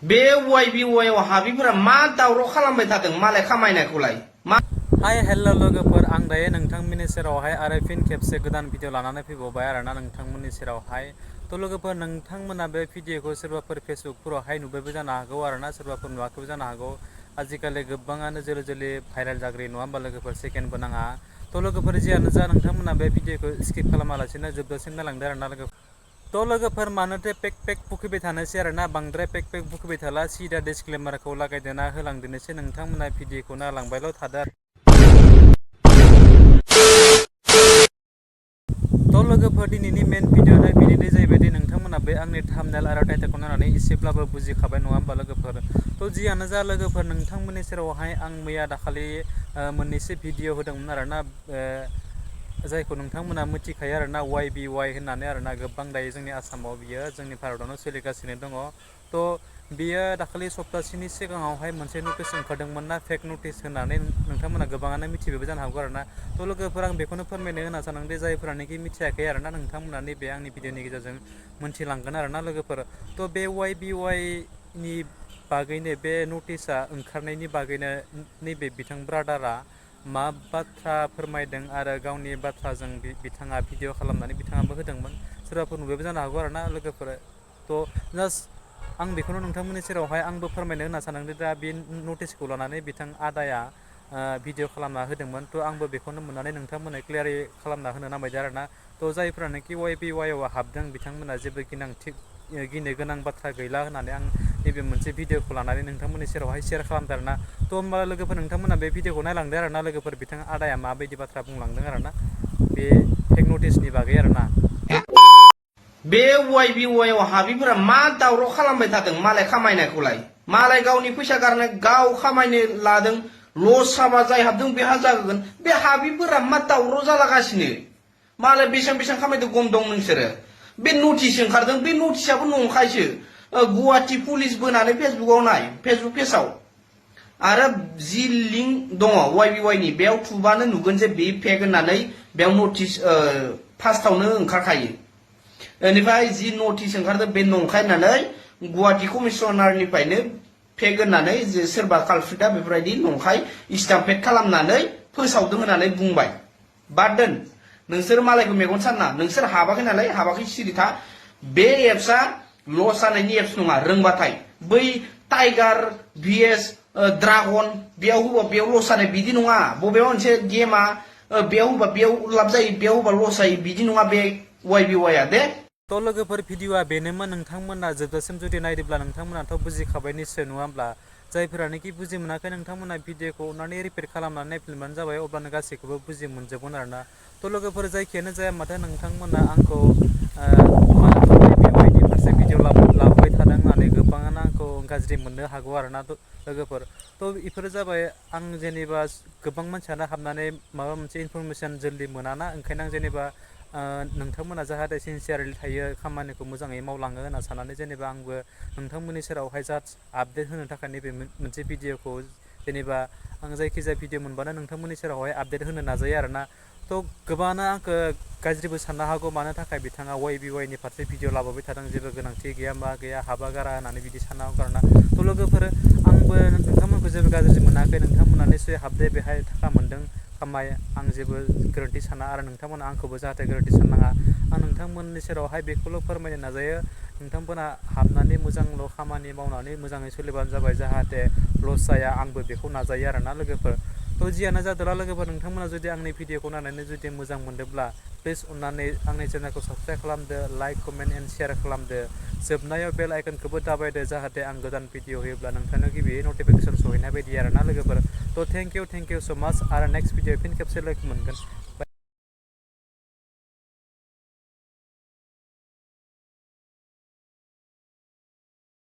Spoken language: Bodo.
बे YBY आव हाबिफोरा मा दावराव खालामबाय थादों मालाय खामायनायखौलाय मा हाय हेल' लोगोफोर आं दायो नोंथांमोननि सेरावहाय आरो फिन खेबसे गोदान भिडिअ लानानै फैबावबाय आरोना नोंथांमोननि सेरावहाय थ' लोगोफोर नोंथांमोना बे भिडिअखौ सोरबाफोर फेसबुकफोरावहाय नुबायबो जानो हागौ आरोना सोरबाफोर नुवाखैबो जानो हागौ आजिखालि गोबाङानो जोलै भाइरेल जाग्रायो नङा होमबा लोगोफोर सेकेन्डबो नाङा थ' लोगोफोर जियानो जा नोंथांमोना बे भिडिअखौ स्किप खालामालासिनो जोबजासिम नायलांदो आरोना लोगोफोर थ' लोगोफोर मानोथो पेक बुखिबाय थानोसै आरोना बांद्राय पेक बुखिबाय थाला सिदा डिसक्लेमारखौ लागायदेना होलांदेनोसै नोंथांमोना भिडिअखौ नायलांबायल' थादो थ' लोगोफोर दिनैनि मेन भिडिअ'आनो बेनो जाहैबाय दि नोंथांमोना बे आंनि थाम्बनेल आरो टाइटेलखौ नायनानै एसेब्लाबो बुजिखाबाय नङा होमबा लोगोफोर थ' जियानो जा लोगोफोर नोंथांमोननि सेरावहाय आं मैया दाखालि मोननैसो भिडिअ होदोंमोन आरोना जायखौ नोंथांमोना मिथिखायो आरोना YBY होननानै आरोना गोबां दायो जोंनि आसामाव बियो जोंनि भारतावनो सोलिगासिनो दङ थ' बियो दाखालि सप्तासेनि सिगाङावहाय मोनसे नटिस ओंखारदोंमोन ना फेक नटिस होननानै नोंथांमोना गोबाङानो मिथिबायबो जानो हागौ आरोना थ' लोगोफोर आं बेखौनो फोरमायनो होना सानदों जायफोरानोखि मिथियाखै आरोना नोंथांमोना नैबे आंनि भिडिअनि गेजेरजों मोनथिलांगोन आरोना लोगोफोर थ' बे YBY नि बागैनो बे नटिसा ओंखारनायनि बागैनो नैबे बिथां ब्रादारा मा बाथ्रा फोरमायदों आरो गावनि बाथ्राजों बिथाङा भिडिअ खालामनानै बिथाङाबो होदोंमन सोरबाफोर नुबायबो जानो हागौ आरोना लोगोफोर थ' जास्ट आं बेखौनो नोंथांमोननि सेरावहाय आंबो फोरमायनो होना सानदों दा बे नटिसखौ लानानै बिथां आदाया भिडिअ खालामना होदोंमोन थ' आंबो बेखौनो मोननानै नोंथांमोननो क्लियारै खालामना होनो नामायदों आरोना थ' जायफोरानोखि YBY आव हाबदों बिथांमोना जेबो गिनो गोनां बाथ्रा गैला होननानै आं नैबे मोनसे भिडिअखौ लानानै नोंथांमोननि सेरावहाय शेयार खालामदों आरोना थ' होमबा लोगोफोर नोंथांमोना बे भिडिअखौ नायलांदो आरोना लोगोफोर बिथां आदाया माबायदि बाथ्रा बुंलांदों आरोना बे फेक नटिसनि बागै आरोना बे YBY आव हाबिफोरा मा दावराव खालामबाय थादों मालाय खामायनायखौलाय मालाय गावनि फैसा गारनो गाव खामायनो लादों लस जाबा जाय हाबदों बेहा जागोन बे हाबिफोरा मा दावराव जालागासिनो मालाय बेसेबां खामायदों गम दं नोंसोरो बे नटिस ओंखारदों बे नटिसाबो नंखायसो गुवाहाटी पुलिस बोनानै फेसबुकाव नाय फेसबुक पेजाव आरो जि लिंक दङ YBY नि बेयाव थुबानो नुगोन जे बे फेक होननानै बेयाव नटिस फार्स्टआवनो ओंखारखायो बेनिफ्राय जि नटिस ओंखारदों बे नंखाय होननानै गुवाहाटी कमिशनारनिफ्रायनो फेक होननानै जे सोरबा कालप्रिटआ बेफोरबायदि नंखाय स्टाम्पेड खालामनानै फोसावदों होननानै बुंबाय बाद दोन नोंसोर मालायखौ मेगन सानना नोंसोर हाबाखै नालाय हाबाखै सिरि था बे एप्सआ लस जानायनि एप्स नङा रोंबाथाय बै टाइगार VS ड्रागन बेयाव होबा बेयाव लस जानाय बिदि नङा बबेबा मोनसे गेमा बेयाव होबा बेयाव लाब जायो बेयाव होबा लस जायो बिदि नङा बे YBY आ दे थ' लोगोफोर भिडिअआ बेनोमोन नोंथांमोना जोबजासिम जुदि नायदोंब्ला नोंथांमोनाथ' बुजिखाबाय निस्सय नङा होमब्ला जायफोरानोखि बुजि मोनाखै नोंथांमोना भिडिअखौ अननानै रिपिट खालामनानै नायफिनबानो जाबाय अब्लानो गासैखौबो बुजि मोनजोबगोन आरोना थ' लोगोफोर जायखियानो जाया माथो नोंथांमोना आंखौ YBY नि फारसे भिडिअ लाबोबाय थादों होननानै गोबाङानो आंखौ गाज्रि मोननो हागौ आरोना लोगोफोर थ' बेफोरो जाबाय आं जेनेबा गोबां मानसियानो हाबनानै माबा मोनसे इनफरमेसन जल्दि मोनाना ओंखायनो आं जेनेबा नोंथांमोना जाहाथे सिनसियारलि थायो खामानिखौ मोजाङै मावलाङो होनना साननानै जेनेबा आंबो नोंथांमोननि सेरावहाय जास्ट आपडेट होनो थाखाय नैबे मोनसे भिडिअखौ जेनेबा आं जायखिजाया भिडिअ मोनबानो नोंथांमोननि सेरावहाय आपडेट होनो नाजायो आरोना थ' गोबाङानो आंखौ गाज्रिबो साननो हागौ मानो थाखाय बिथाङा YBY नि फारसे भिडिअ लाबोबाय थादों जेबो गोनांथि गैया मा गैया हाबा गारा होननानै बिदि साननो हागौ आरोना थ' लोगोफोर आंबो नोंथांमोनखौ जेबो गाज्रि मोनाखै नोंथांमोना निस्सय हाबदे बेहाय थाखा मोन्दों खामाय आं जेबो गोरोन्थि साना आरो नोंथांमोना आंखौबो जाहाथे गोरोन्थि साननाङा आं नोंथांमोननि सेरावहाय बेखौल' फोरमायनो नाजायो नोंथांमोना हाबनानै मोजांल' खामानि मावनानै मोजाङै सोलिबानो जाबाय जाहाथे लस जाया आंबो बेखौ नाजायो आरोना लोगोफोर थ' जियानो जादोंला लोगोफोर नोंथांमोना जुदि आंनि भिडिअखौ नायनानै जुदि मोजां मोनदोंब्ला प्लिज अननानै आंनि चेनेलखौ साबसक्राइब खालामदो लाइक कमेन्ट एन्ड शेयार खालामदो जोबनायाव बेल आइकनखौबो दाबायदो जाहाथे आं गोदान भिडिअ होयोब्ला नोंथांनो गिबियै नटिफिकेसन सहैनाय बायदि आरोना लोगोफोर थ' थेंक इउ स' माच आरो नेक्स्ट भिडिअ फिन खेबसे लोगो मोनगोन